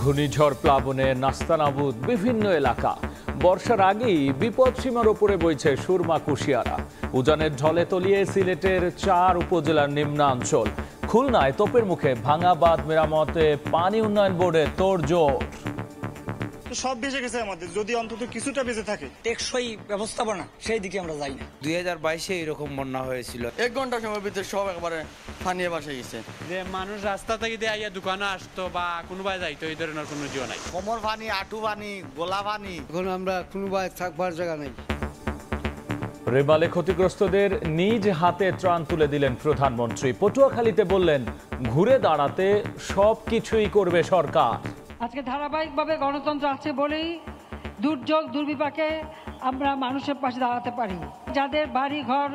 ঘূর্ণিঝড় প্লাবনে নাস্তানাবুদ বিভিন্ন এলাকা। বর্ষার আগেই বিপদ সীমার উপরে বইছে সুরমা কুশিয়ারা। উজানের ঢলে তলিয়ে সিলেটের 4 উপজেলার নিম্নাঞ্চল। খুলনায় তোপের মুখে ভাঙা বাঁধ মেরামতে পানি উন্নয়ন বোর্ডের তোড়জোড়। সব বেঁচে গেছে আমাদের, যদি অন্তত কিছুটা বেঁচে থাকে। টেকসই ব্যবস্থাপনা সেই দিকে আমরা যাই না। 2022-এ এরকম বন্যা হয়েছিল, 1 ঘন্টা সময়ের ভিতরে সব একবারে পানিয়ে ভাসে গেছে। যে মানুষ রাস্তা থেকে দিয়ে দোকানে আসতো বা কোনো ভাই যাইতো, এই ধরনের কোনো জিও নাই। কোমর পানি, আঁটু পানি, গোলা পানি। এখন আমরা কোনো ভাই থাকবার জায়গা নেই। রেমালে ক্ষতিগ্রস্তদের নিজ হাতে ত্রাণ তুলে দিলেন প্রধানমন্ত্রী। পটুয়াখালীতে বললেন, ঘুরে দাঁড়াতে সবকিছুই করবে সরকার। আজকে ধারাবাহিকভাবে গণতন্ত্র আছে বলেই দুর্যোগ দুর্বিপাকে আমরা মানুষের পাশে দাঁড়াতে পারি। যাদের বাড়ি ঘর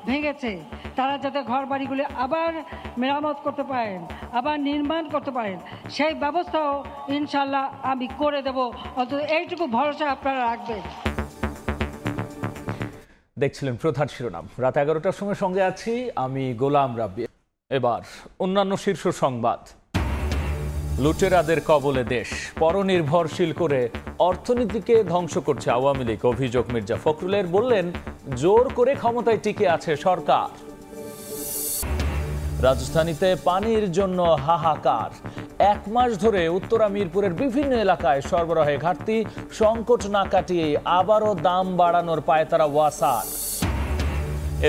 ভেঙেছে তারা যাতে ঘর বাড়িগুলি আবার মেরামত করতে পারেন, আবার নির্মাণ করতে পারেন, সেই ব্যবস্থাও ইনশাল্লাহ আমি করে দেব। অন্তত এইটুকু ভরসা আপনারা রাখবেন। দেখছিলেন প্রধান শিরোনাম। রাত 11টার সময় সঙ্গে আছি আমি গোলাম রাব্বি। এবার অন্যান্য শীর্ষ সংবাদ। লুটেরাদের কবলে দেশ, পরনির্ভরশীল করে অর্থনীতিকে ধ্বংস করছে আওয়ামী লীগ। অভিযোগ মির্জা ফখরুলের। বললেন, জোর করে ক্ষমতায় টিকে আছে সরকার। রাজধানীতে পানির জন্য হাহাকার। 1 মাস ধরে উত্তরা মিরপুরের বিভিন্ন এলাকায় সরবরাহে ঘাটতি। সংকট না কাটিয়ে আবারও দাম বাড়ানোর পায়তারা ওয়াসার।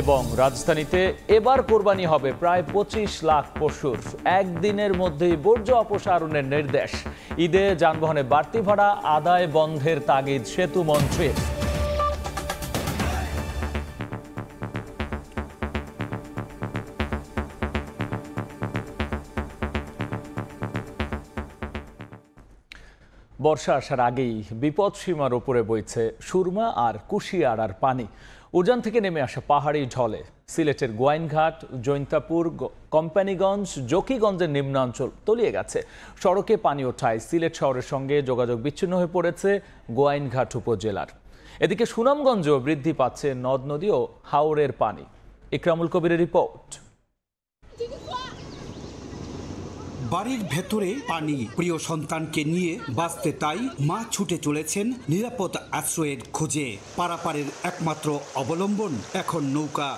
এবং রাজধানীতে এবার কোরবানি হবে প্রায় 25 লাখ পশুর। একদিনের মধ্যেই বর্জ্য অপসারণের নির্দেশ। ঈদে যানবাহনে বাড়তি ভাড়া আদায় বন্ধের তাগিদ সেতু মন্ত্রীর। বর্ষা আসার আগেই বিপদ সীমার উপরে বইছে সুরমা আর কুশিয়ারার পানি। উজান থেকে নেমে আসা পাহাড়ি ঢলে সিলেটের গোয়াইনঘাট, জৈন্তাপুর, কোম্পানিগঞ্জ, জকিগঞ্জের নিম্নাঞ্চল তলিয়ে গেছে। সড়কে পানি ওঠায় সিলেট শহরের সঙ্গে যোগাযোগ বিচ্ছিন্ন হয়ে পড়েছে গোয়াইনঘাট উপজেলার। এদিকে সুনামগঞ্জেও বৃদ্ধি পাচ্ছে নদ নদী ও হাওরের পানি। ইকরামুল কবিরের রিপোর্ট। বাড়ির ভেতরে পানি, প্রিয় সন্তানকে নিয়ে বাঁচতে তাই মা ছুটে চলেছেন নিরাপদ আশ্রয়ের খোঁজে। পারাপারের একমাত্র অবলম্বন এখন নৌকা।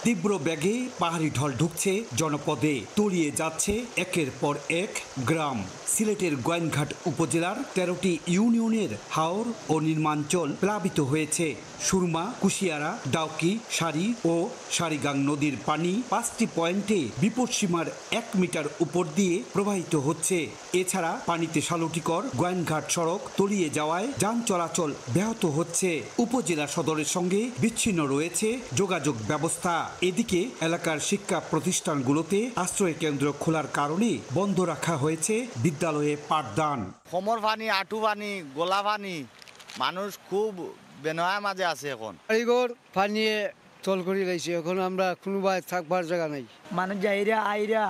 তীব্র বেগে পাহাড়ি ঢল ঢুকছে জনপদে, তলিয়ে যাচ্ছে একের পর এক গ্রাম। সিলেটের গোয়াইনঘাট উপজেলার 13টি ইউনিয়নের হাওর ও নিম্নাঞ্চল প্লাবিত হয়েছে। সুরমা, কুশিয়ারা, ডাউকি, সারি ও সারিগাং নদীর পানি 5টি পয়েন্টে বিপদসীমার 1 মিটার উপর দিয়ে প্রবাহিত হচ্ছে। এছাড়া পানিতে শালুটিকর গোয়াইনঘাট সড়ক তলিয়ে যাওয়ায় যান চলাচল ব্যাহত হচ্ছে। উপজেলা সদরের সঙ্গে বিচ্ছিন্ন রয়েছে যোগাযোগ ব্যবস্থা। এদিকে এলাকার শিক্ষা প্রতিষ্ঠানগুলোতে আশ্রয় কেন্দ্র খোলার কারণে বন্ধ রাখা হয়েছে বিদ্যালয়ে পাঠদান। কোমর পানি, আঁটু পানি, গোলা পানি। মানুষ খুব বেনয়া মাঝে আছে। এখন কারিগর পানি তল করে গেছে। এখন আমরা কোনো ভাই থাকবার জায়গা নেই। মানুষ যাইরা আইরা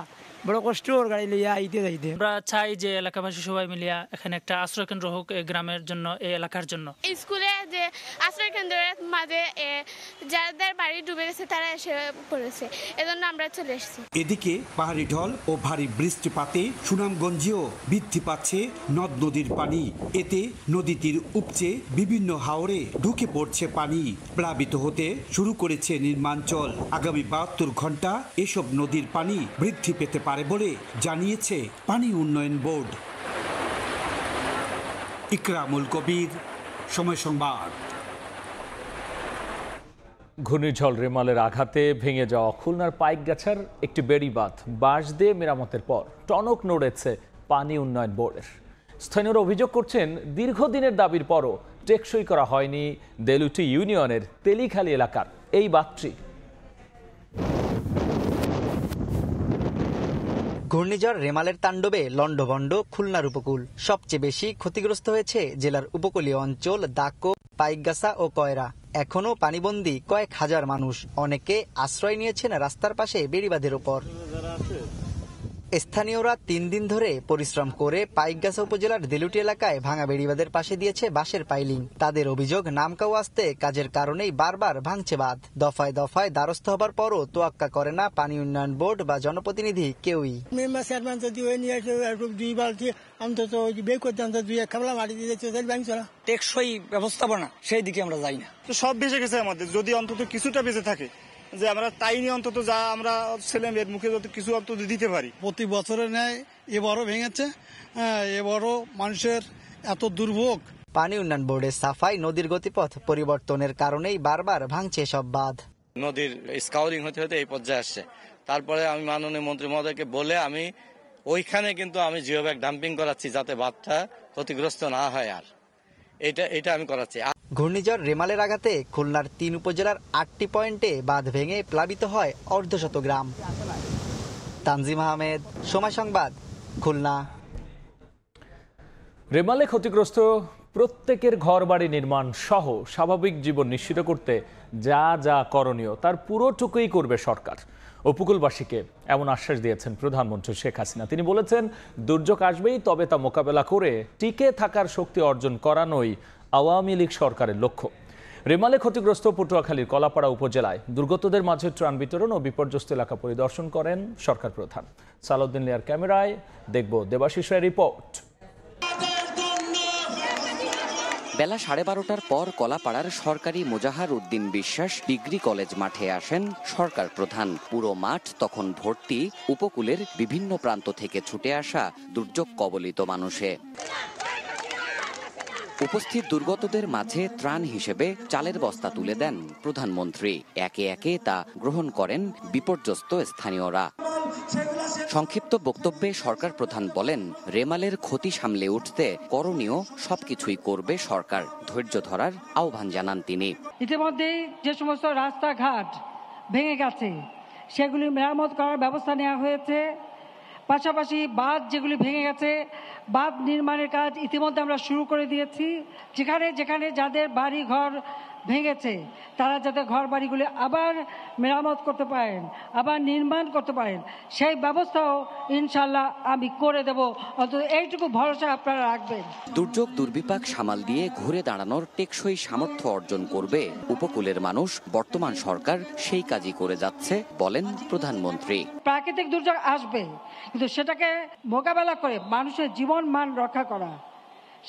বড় কষ্ট ওর গাড়ি লইয়া আইতে যাইতে। আমরা চাই যে এলাকাবাসী সবাই মিলিয়া এখানে একটা আশ্রয় কেন্দ্র হোক এই গ্রামের জন্য, এই এলাকার জন্য। স্কুলে যে আশ্রয় কেন্দ্রের মাঝে যাদের বাড়ি ডুবে গেছে তারা এসে পড়েছে, এজন্য আমরা চলে এসেছি। এদিকে পাহাড়ি ঢল ও ভারী বৃষ্টিপাতে সুনামগঞ্জেও বৃদ্ধি পাচ্ছে নদ নদীর পানি। এতে নদী তীর উপচে বিভিন্ন হাওরে ঢুকে পড়ছে পানি। প্লাবিত হতে শুরু করেছে নিম্নাঞ্চল। আগামী 72 ঘন্টা এসব নদীর পানি বৃদ্ধি পেতে পারে বলে জানিয়েছে পানি উন্নয়ন বোর্ড। ইকরামুল কবির, সময় সংবাদ। ঘূর্ণিঝড় রেমালের আঘাতে ভেঙে যাওয়া খুলনার পাইকগাছার একটি বেড়িবাঁধ বাঁশ দিয়ে মেরামতের পর টনক নড়েছে পানি উন্নয়ন বোর্ডের। স্থানীয়রা অভিযোগ করছেন, দীর্ঘদিনের দাবির পরও টেকসই করা হয়নি দেলুটি ইউনিয়নের তেলিখালী এলাকার এই বাঁধটি। ঘূর্ণিঝড় রেমালের তাণ্ডবে লন্ডভন্ড খুলনার উপকূল। সবচেয়ে বেশি ক্ষতিগ্রস্ত হয়েছে জেলার উপকূলীয় অঞ্চল দাকো, পাইকগাছা ও কয়রা। এখনো পানিবন্দী কয়েক হাজার মানুষ। অনেকে আশ্রয় নিয়েছেন রাস্তার পাশে বেড়িবাঁধের উপর। স্থানীয়রা 3 দিন ধরে পরিশ্রম করে পাইকগাছা উপজেলার দেলুটি এলাকায় ভাঙা বেড়িবাঁধের পাশে দিয়েছে বাঁশের পাইলিং। তাদের অভিযোগ নামকাও আসতে কাজের কারণেই বারবার ভাঙছে বাঁধ। দফায় দফায় দ্বারস্থ হবার পরও তোয়াক্কা করে না পানি উন্নয়ন বোর্ড বা জনপ্রতিনিধি কেউই। টেকসই ব্যবস্থাপনা সেই দিকে আমরা যাই না। তো সব বেঁচে গেছে আমাদের, যদি অন্তত কিছুটা বেঁচে থাকে, যে আমরা তাই নিয়ে অন্তত যা আমরা ছেলে মেয়ের মুখে যত কিছু অন্তত দিতে পারি। প্রতি বছরের ন্যায় এবারও ভেঙেছে, এবারও মানুষের এত দুর্ভোগ। পানি উন্নয়ন বোর্ডের সাফাই নদীর গতিপথ পরিবর্তনের কারণেই বারবার ভাঙছে সব বাঁধ। নদীর স্কাউরিং হতে হতে এই পর্যায়ে আসছে। তারপরে আমি মাননীয় মন্ত্রী মহোদয়কে বলে আমি ওইখানে কিন্তু আমি জিও ব্যাগ ডাম্পিং করাচ্ছি, যাতে বাঁধটা ক্ষতিগ্রস্ত না হয়। আর এটা আমি করাচ্ছি। ঘূর্ণিঝড় রেমালের আঘাতে খুলনার 3 উপজেলার 8টি পয়েন্টে বাঁধ ভেঙে প্লাবিত হয় অর্ধশত গ্রাম। তানজিম আহমেদ, সময় সংবাদ, খুলনা। রেমালে ক্ষতিগ্রস্ত প্রত্যেকের ঘরবাড়ি নির্মাণ সহ স্বাভাবিক জীবন নিশ্চিত করতে যা যা করণীয় তার পুরোটুকুই করবে সরকার। উপকূলবাসীকে এমন আশ্বাস দিয়েছেন প্রধানমন্ত্রী শেখ হাসিনা। তিনি বলেছেন, দুর্যোগ আসবেই, তবে তা মোকাবেলা করে টিকে থাকার শক্তি অর্জন করানোই আওয়ামী লীগ সরকারের লক্ষ্য। রেমালে ক্ষতিগ্রস্ত পটুয়াখালীর কলাপাড়া উপজেলায় দুর্গতদের মাঝে ত্রাণ বিতরণ ও বিপর্যস্ত এলাকা পরিদর্শন করেন সরকার প্রধান। সালাউদ্দিন লিয়ার ক্যামেরায় দেখব দেবাশিস রায়ের রিপোর্ট। বেলা 12:30টার পর কলাপাড়ার সরকারি মোজাহার উদ্দিন বিশ্বাস ডিগ্রি কলেজ মাঠে আসেন সরকার প্রধান। পুরো মাঠ তখন ভর্তি উপকূলের বিভিন্ন প্রান্ত থেকে ছুটে আসা দুর্যোগ কবলিত মানুষে। উপস্থিত দুর্গতদের মাঝে ত্রাণ হিসেবে চালের বস্তা তুলে দেন প্রধানমন্ত্রী। একে একে তা গ্রহণ করেন বিপর্যস্ত স্থানীয়রা। সংক্ষিপ্ত বক্তব্যে সরকার প্রধান বলেন, রেমালের ক্ষতি সামলে উঠতে করণীয় সবকিছুই করবে সরকার। ধৈর্য ধরার আহ্বান জানান তিনি। ইতিমধ্যেই যে সমস্ত রাস্তাঘাট ভেঙে গেছে সেগুলি মেরামত করার ব্যবস্থা নেওয়া হয়েছে। পাশাপাশি বাঁধ যেগুলি ভেঙে গেছে, বাঁধ নির্মাণের কাজ ইতিমধ্যে আমরা শুরু করে দিয়েছি। যেখানে যেখানে যাদের বাড়ি ঘর ভেঙেছে তারা যাতে ঘর বাড়িগুলি আবার মেরামত করতে পারেন, আবার নির্মাণ করতে পারেন, সেই ব্যবস্থাও ইনশাল্লাহ আমি করে দেব। অন্তত এইটুকু ভরসা আপনারা রাখবেন। দুর্যোগ দুর্বিপাক সামাল দিয়ে ঘুরে দাঁড়ানোর টেকসই সামর্থ্য অর্জন করবে উপকূলের মানুষ। বর্তমান সরকার সেই কাজই করে যাচ্ছে বলেন প্রধানমন্ত্রী। প্রাকৃতিক দুর্যোগ আসবে, কিন্তু সেটাকে মোকাবেলা করে মানুষের জীবন মান রক্ষা করা,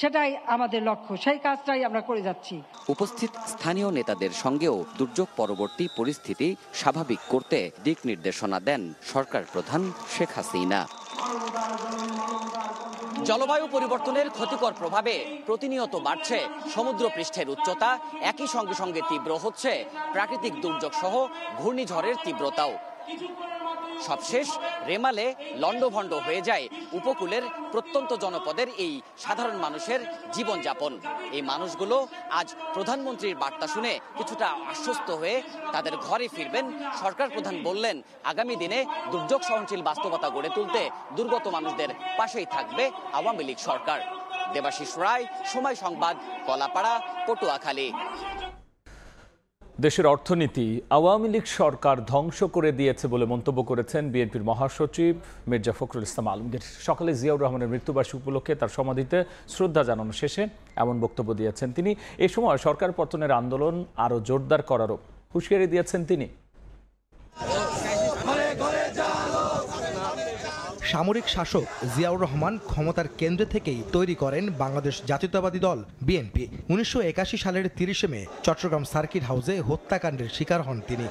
সেটাই আমাদের লক্ষ্য। সেই কাজটাই আমরা করে যাচ্ছি। উপস্থিত স্থানীয় নেতাদের সঙ্গেও দুর্যোগ পরবর্তী পরিস্থিতি স্বাভাবিক করতে দিক নির্দেশনা দেন সরকার প্রধান শেখ হাসিনা। জলবায়ু পরিবর্তনের ক্ষতিকর প্রভাবে প্রতিনিয়ত বাড়ছে সমুদ্রপৃষ্ঠের উচ্চতা। একই সঙ্গে সঙ্গে তীব্র হচ্ছে প্রাকৃতিক দুর্যোগ সহ ঘূর্ণিঝড়ের তীব্রতাও। সবশেষ রেমালে লন্ডভন্ড হয়ে যায় উপকূলের প্রত্যন্ত জনপদের এই সাধারণ মানুষের জীবনযাপন। এই মানুষগুলো আজ প্রধানমন্ত্রীর বার্তা শুনে কিছুটা আশ্বস্ত হয়ে তাদের ঘরে ফিরবেন। সরকার প্রধান বললেন, আগামী দিনে দুর্যোগ সহনশীল বাস্তবতা গড়ে তুলতে দুর্গত মানুষদের পাশেই থাকবে আওয়ামী লীগ সরকার। দেবাশিস রায়, সময় সংবাদ, কলাপাড়া, পটুয়াখালী। দেশের অর্থনীতি আওয়ামী লীগ সরকার ধ্বংস করে দিয়েছে বলে মন্তব্য করেছেন বিএনপির মহাসচিব মির্জা ফখরুল ইসলাম আলমগীর। সকালে জিয়াউর রহমানের মৃত্যুবার্ষিকী উপলক্ষে তার সমাধিতে শ্রদ্ধা জানানো শেষে এমন বক্তব্য দিয়েছেন তিনি। এই সময় সরকার পতনের আন্দোলন আরও জোরদার করারও হুঁশিয়ারি দিয়েছেন তিনি। সামরিক শাসক জিয়াউর রহমান ক্ষমতার কেন্দ্রে থেকেই তৈরি করেন বাংলাদেশ জাতীয়তাবাদী দল বিএনপি। 1981 সালের 30 মে চট্টগ্রাম সার্কিট হাউসে হত্যাকাণ্ডের শিকার হন তিনি।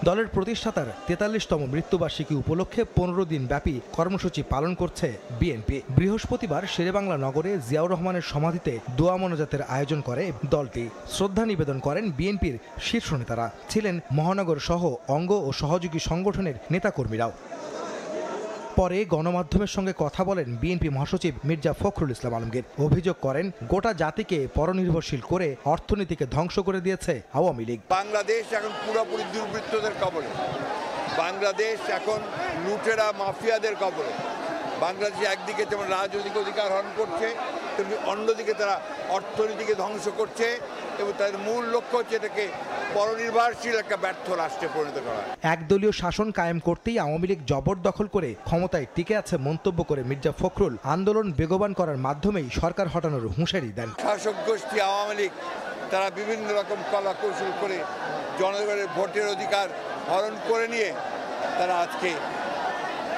দলের প্রতিষ্ঠাতার 43তম মৃত্যুবার্ষিকী উপলক্ষে 15 দিন ব্যাপী কর্মসূচি পালন করছে বিএনপি। বৃহস্পতিবার শেরেবাংলা নগরে জিয়াউর রহমানের সমাধিতে দোয়া মোনাজাতের আয়োজন করে দলটি। শ্রদ্ধা নিবেদন করেন বিএনপির শীর্ষ নেতারা, ছিলেন মহানগর সহ অঙ্গ ও সহযোগী সংগঠনের নেতাকর্মীরাও। পরে গণমাধ্যমের সঙ্গে কথা বলেন বিএনপি মহাসচিব মির্জা ফখরুল ইসলাম আলমগীর। অভিযোগ করেন, গোটা জাতিকে পরনির্ভরশীল করে অর্থনীতিকে ধ্বংস করে দিয়েছে আওয়ামী লীগ। বাংলাদেশ এখন পুরোপুরি দুর্বৃত্তদের কবলে, বাংলাদেশ এখন লুটেরা মাফিয়াদের কবলে। বাংলাদেশ একদিকে যেমন রাজনৈতিক অধিকার হরণ করছে, তেমনি অন্যদিকে তারা অর্থনীতিকে ধ্বংস করছে, এবং তাদের মূল লক্ষ্য হচ্ছে এটাকে পরনির্ভরশীল একটা ব্যর্থ রাষ্ট্রে পরিণত করা। একদলীয় শাসন কায়েম করতেই আওয়ামী লীগ জবরদখল করে ক্ষমতায় টিকে আছে মন্তব্য করে মির্জা ফখরুল আন্দোলন বেগবান করার মাধ্যমেই সরকার হটানোর হুঁশিয়ারি দেন। শাসক গোষ্ঠী আওয়ামী লীগ তারা বিভিন্ন রকম কলা কৌশল করে জনগণের ভোটের অধিকার হরণ করে নিয়ে তারা আজকে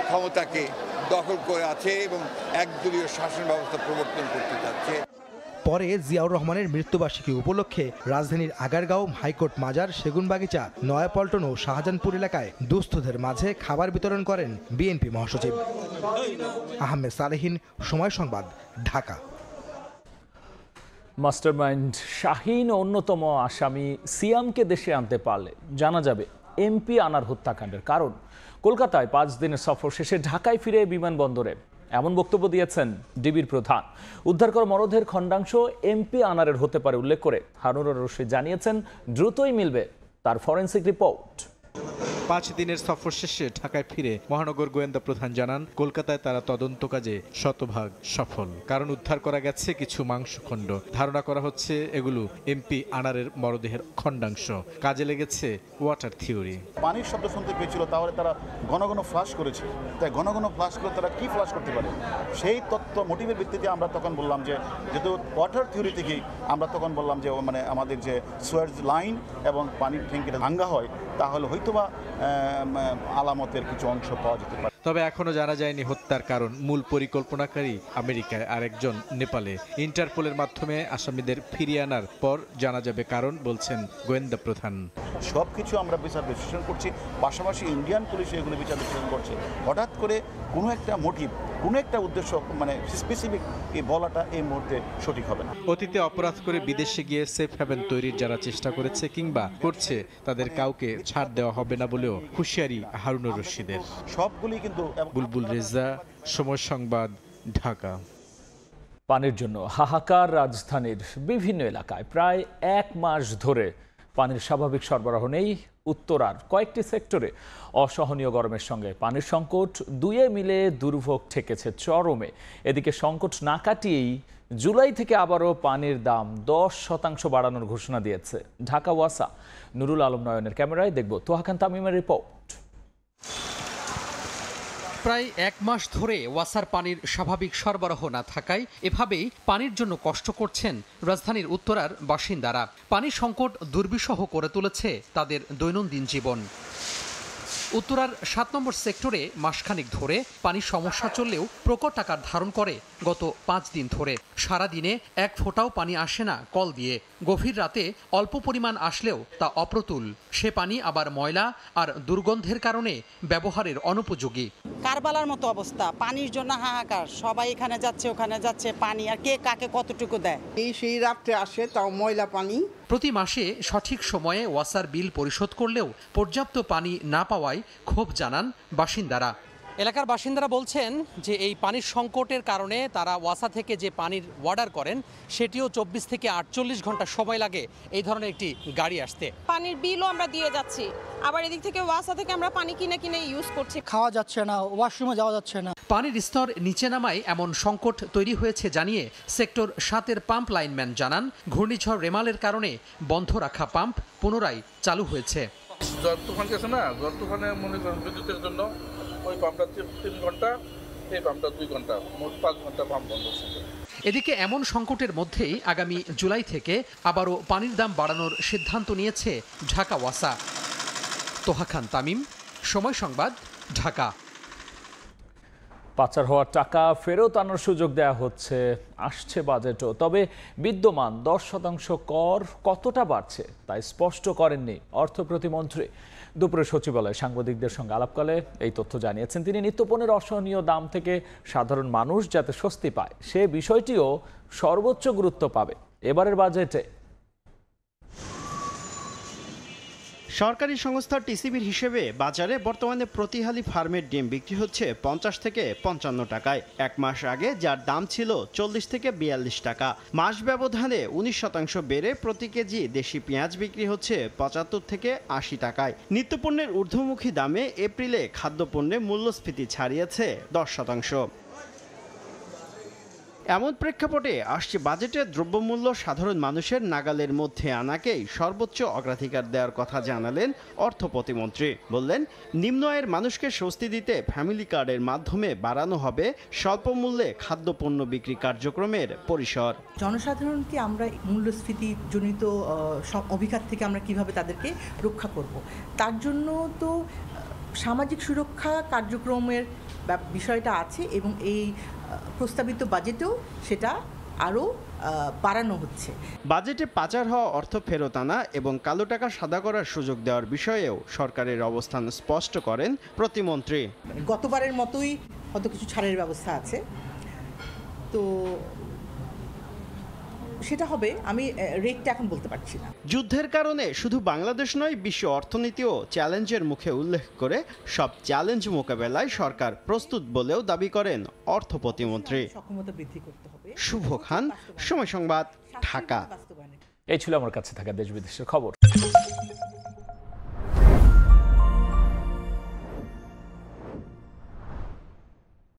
ক্ষমতাকে দখল করে আছে এবং একদলীয় শাসন ব্যবস্থা প্রবর্তন করতে যাচ্ছে। পরে জিয়াউর রহমানের মৃত্যুবার্ষিকী উপলক্ষে রাজধানীর আগারগাঁও, হাইকোর্ট মাজার, সেগুনবাগিচা, নয়াপল্টন ও শাহজাহানপুর এলাকায় দুস্থদের মাঝে খাবার বিতরণ করেন বিএনপি মহাসচিব। আহমেদ সালেহীন, সময় সংবাদ, ঢাকা। মাস্টারমাইন্ড শাহীন অন্যতম আসামি সিয়ামকে দেশে আনতে পারলে জানা যাবে এমপি আনার হত্যাকাণ্ডের কারণ। কলকাতায় ৫ দিনের সফর শেষে ঢাকায় ফিরে বিমানবন্দরে এমন বক্তব্য দিয়েছেন ডিবির প্রধান। উদ্ধার করা মরদেহের খণ্ডাংশ এমপি আনারের হতে পারে উল্লেখ করে হারুনুর রশিদ জানিয়েছেন দ্রুতই মিলবে তার ফরেনসিক রিপোর্ট। ৫ দিনের সফর শেষে ঢাকায় ফিরে মহানগর গোয়েন্দা প্রধান জানান, কলকাতায় তারা তদন্ত কাজে শতভাগ সফল। কারণ উদ্ধার করা গেছে কিছু মাংসখণ্ড। ধারণা করা হচ্ছে এগুলো এমপি আনারের মরদেহের খণ্ডাংশ। কাজে লেগেছে ওয়াটার থিওরি। পানির শব্দ শুনতে পেয়েছিল, তাহলে তারা ঘন ঘন ফ্লাশ করেছে। তাই ঘন ঘন ফ্লাশ করে তারা কি ফ্লাশ করতে পারে, সেই তথ্য মোটিভের ভিত্তিতে আমরা তখন বললাম যে যেহেতু ওয়াটার থিওরি থেকে আমরা তখন বললাম যে মানে আমাদের যে সুয়েজ লাইন এবং পানির ট্যাঙ্কিটা ভাঙ্গা হয়, তাহলে হয়তোবা আলামতের কিছু অংশ পাওয়া যেতে পারে। তবে এখনো জানা যায়নি হত্যার কারণ। মূল পরিকল্পনাকারী আমেরিকায়, আরেকজন নেপালে। ইন্টারপোলের মাধ্যমে আসামিদের ফিরিয়ে আনার পর জানা যাবে কারণ, বলছেন গোয়েন্দা প্রধান। সব কিছু আমরা বিচার বিশ্লেষণ করছি, পাশাপাশি ইন্ডিয়ান পুলিশ এগুলো বিচার বিশ্লেষণ করছে। হঠাৎ করে কোনো একটা মোটিভ, কোনো একটা উদ্দেশ্য মানে স্পেসিফিক এই বলাটা এই মুহূর্তে সঠিক হবে না। অতীতে অপরাধ করে বিদেশে গিয়ে সেফ হ্যাভেন তৈরির যারা চেষ্টা করেছে কিংবা করছে, তাদের কাউকে ছাড় দেওয়া হবে না বলেও হুঁশিয়ারি হারুনুর রশিদের। সবগুলি কিন্তু। বুলবুল রেজা, সময় সংবাদ, ঢাকা। পানির জন্য হাহাকার রাজধানীর বিভিন্ন এলাকায়। প্রায় ১ মাস ধরে পানির স্বাভাবিক সরবরাহ নেই। উত্তরার কয়েকটি সেক্টরে অসহনীয় গরমের সঙ্গে পানির সংকট দুয়ে মিলে দুর্ভোগ ঠেকেছে চরমে। এদিকে সংকট না কাটিয়েই জুলাই থেকে আবারও পানির দাম 10% বাড়ানোর ঘোষণা দিয়েছে ঢাকা ওয়াসা। নুরুল আলম নয়নের ক্যামেরায় দেখব তোহা খান তামিমের রিপোর্ট। প্রায় ১ মাস ধরে ওয়াসার পানির স্বাভাবিক সরবরাহ না থাকায় এভাবেই পানির জন্য কষ্ট করছেন রাজধানীর উত্তরার বাসিন্দারা। পানি সংকট দুর্বিষহ করে তুলেছে তাদের দৈনন্দিন জীবন। উত্তরার ৭ নম্বর সেক্টরে মাসখানেক ধরে পানির সমস্যা চললেও প্রকট আকার ধারণ করে গত ৫ দিন ধরে। সারাদিনে ১ ফোঁটাও পানি আসে না কল দিয়ে। গভীর রাতে অল্প পরিমাণ আসলেও তা অপ্রতুল। সে পানি আবার ময়লা আর দুর্গন্ধের কারণে ব্যবহারের অনুপযোগী। কারবালার মতো অবস্থা, পানির জন্য হাহাকার। সবাই এখানে যাচ্ছে ওখানে যাচ্ছে, পানি আর কে কাকে কতটুকু দেয়। সেই রাত্রে আসে, তাও ময়লা পানি। প্রতি মাসে সঠিক সময়ে ওয়াসার বিল পরিশোধ করলেও পর্যাপ্ত পানি না পাওয়ায় ক্ষোভ জানান বাসিন্দারা। এলাকার বাসিন্দারা বলছেন যে এই পানির সংকটের কারণে তারা ওয়াসা থেকে যে পানির অর্ডার করেন সেটিও ২৪ থেকে ৪৮ ঘন্টা সময় লাগে এই ধরনের একটি গাড়ি আসতে। পানির বিলও আমরা দিয়ে যাচ্ছি, আবার এদিক থেকে ওয়াসা থেকে আমরা পানি কিনে ইউজ করছি। খাওয়া যাচ্ছে না, ওয়াশরুমে যাওয়া যাচ্ছে না। পানির স্তর নিচে নামায় এমন সংকট তৈরি হয়েছে জানিয়ে সেক্টর ৭-এর পাম্প লাইনম্যান জানান, ঘূর্ণিঝড় রেমালের কারণে বন্ধ রাখা পাম্প পুনরায় চালু হয়েছে। ঝড় তুফান গেছে না, ঝড় তুফানে মনে করেন বিদ্যুতের জন্য ওই পাম্পটা ৩ ঘন্টা, এই পাম্পটা 2 ঘন্টা, মোট ৫ ঘন্টা পাম্প বন্ধ ছিল। এদিকে এমন সংকটের মধ্যেই আগামী জুলাই থেকে আবারও পানির দাম বাড়ানোর সিদ্ধান্ত নিয়েছে ঢাকা ওয়াসা। তোহা খান তামিম, সময় সংবাদ, ঢাকা। পাচার হওয়ার টাকা ফেরত আনার সুযোগ দেওয়া হচ্ছে, আসছে বাজেটও। তবে বিদ্যমান 10% কর কতটা বাড়ছে তাই স্পষ্ট করেননি অর্থ প্রতিমন্ত্রী। দুপুরে সচিবালয়ে সাংবাদিকদের সঙ্গে আলাপকালে এই তথ্য জানিয়েছেন তিনি। নিত্যপণ্যের অসহনীয় দাম থেকে সাধারণ মানুষ যাতে স্বস্তি পায় সে বিষয়টিও সর্বোচ্চ গুরুত্ব পাবে এবারের বাজেটে। সরকারি সংস্থা টিসিবির হিসেবে বাজারে বর্তমানে প্রতি হালি ফার্মের ডিম বিক্রি হচ্ছে ৫০ থেকে ৫৫ টাকায়। ১ মাস আগে যার দাম ছিল ৪০ থেকে ৪২ টাকা। মাস ব্যবধানে ১৯% বেড়ে প্রতি কেজি দেশি পেঁয়াজ বিক্রি হচ্ছে ৭৫ থেকে ৮০ টাকায়। নিত্যপণ্যের ঊর্ধ্বমুখী দামে এপ্রিলে খাদ্যপণ্যে মূল্যস্ফীতি ছাড়িয়েছে ১০%। এমন প্রেক্ষাপটে আসছে বাজেটে দ্রব্যমূল্য সাধারণ মানুষের নাগালের মধ্যে আনাকেই সর্বোচ্চ অগ্রাধিকার দেওয়ার কথা জানালেন অর্থ প্রতিমন্ত্রী। বললেন, নিম্ন আয়ের মানুষকে স্বস্তি দিতে ফ্যামিলি কার্ডের মাধ্যমে বাড়ানো হবে স্বল্প মূল্যে খাদ্যপণ্য বিক্রি কার্যক্রমের পরিসর। জনসাধারণকে আমরা মূল্যস্ফীতিজনিত অভিঘাত থেকে আমরা কিভাবে তাদেরকে রক্ষা করব, তার জন্য তো সামাজিক সুরক্ষা কার্যক্রমের বিষয়টা আছে এবং এই প্রস্তাবিত বাজেটেও সেটা আরও বাড়ানো হচ্ছে। বাজেটে পাচার হওয়া অর্থ ফেরত আনা এবং কালো টাকা সাদা করার সুযোগ দেওয়ার বিষয়েও সরকারের অবস্থান স্পষ্ট করেন প্রতিমন্ত্রী। গতবারের মতোই হয়তো কিছু ছাড়ের ব্যবস্থা আছে, তো সেটা হবে, আমি রেটটা এখন বলতে পারছি না। যুদ্ধের কারণে শুধু বাংলাদেশ নয়, বিশ্ব অর্থনীতিও চ্যালেঞ্জের মুখে উল্লেখ করে সব চ্যালেঞ্জ মোকাবেলায় সরকার প্রস্তুত বলেও দাবি করেন অর্থ প্রতিমন্ত্রী। সক্ষমতা বৃদ্ধি করতে হবে। শুভ খান, সময় সংবাদ, ঢাকা। এই ছিল আমার কাছে থাকা দেশ বিদেশের খবর।